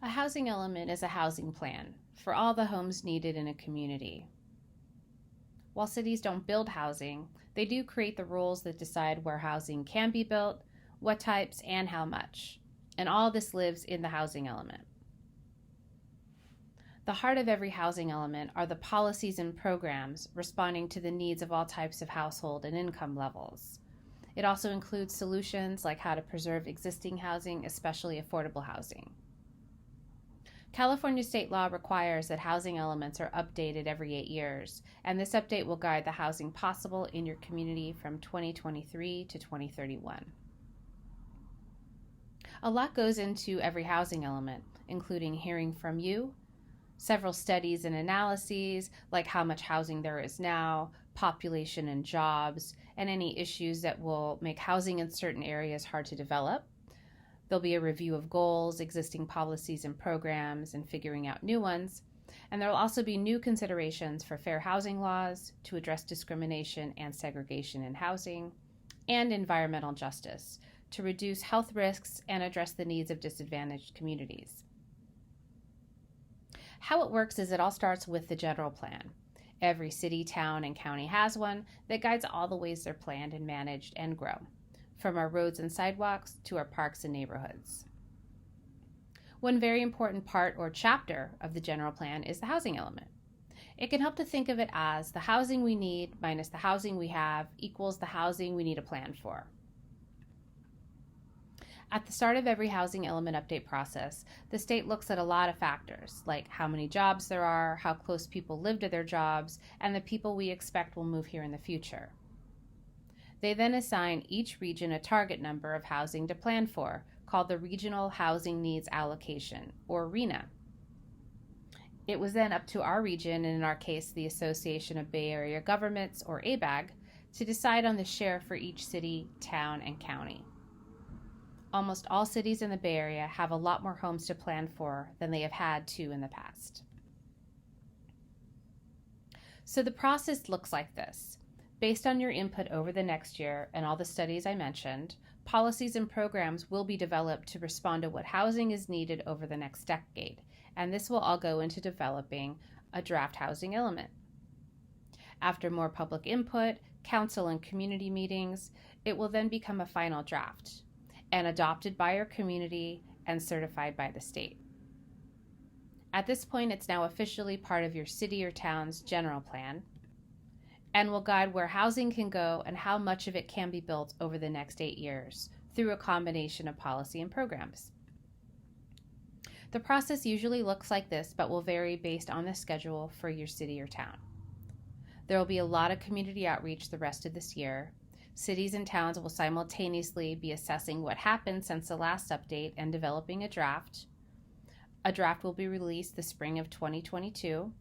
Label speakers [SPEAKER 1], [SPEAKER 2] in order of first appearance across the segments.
[SPEAKER 1] A housing element is a housing plan for all the homes needed in a community. While cities don't build housing, they do create the rules that decide where housing can be built, what types, and how much. And all this lives in the housing element. The heart of every housing element are the policies and programs responding to the needs of all types of household and income levels. It also includes solutions like how to preserve existing housing, especially affordable housing. California state law requires that housing elements are updated every 8 years, and this update will guide the housing possible in your community from 2023 to 2031. A lot goes into every housing element, including hearing from you, several studies and analyses, like how much housing there is now, population and jobs, and any issues that will make housing in certain areas hard to develop. There'll be a review of goals, existing policies and programs, and figuring out new ones. And there will also be new considerations for fair housing laws to address discrimination and segregation in housing, and environmental justice to reduce health risks and address the needs of disadvantaged communities. How it works is it all starts with the general plan. Every city, town, and county has one that guides all the ways they're planned and managed and grow, from our roads and sidewalks to our parks and neighborhoods. One very important part or chapter of the general plan is the housing element. It can help to think of it as the housing we need minus the housing we have equals the housing we need a plan for. At the start of every housing element update process, the state looks at a lot of factors, like how many jobs there are, how close people live to their jobs, and the people we expect will move here in the future. They then assign each region a target number of housing to plan for, called the Regional Housing Needs Allocation, or RHNA. It was then up to our region, and in our case, the Association of Bay Area Governments, or ABAG, to decide on the share for each city, town, and county. Almost all cities in the Bay Area have a lot more homes to plan for than they have had to in the past. So the process looks like this. Based on your input over the next year and all the studies I mentioned, policies and programs will be developed to respond to what housing is needed over the next decade, and this will all go into developing a draft housing element. After more public input, council and community meetings, it will then become a final draft and adopted by your community and certified by the state. At this point, it's now officially part of your city or town's general plan and will guide where housing can go and how much of it can be built over the next 8 years through a combination of policy and programs. The process usually looks like this, but will vary based on the schedule for your city or town. There will be a lot of community outreach the rest of this year. Cities and towns will simultaneously be assessing what happened since the last update and developing a draft. A draft will be released the spring of 2022,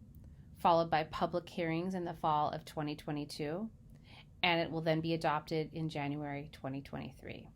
[SPEAKER 1] followed by public hearings in the fall of 2022, and it will then be adopted in January 2023.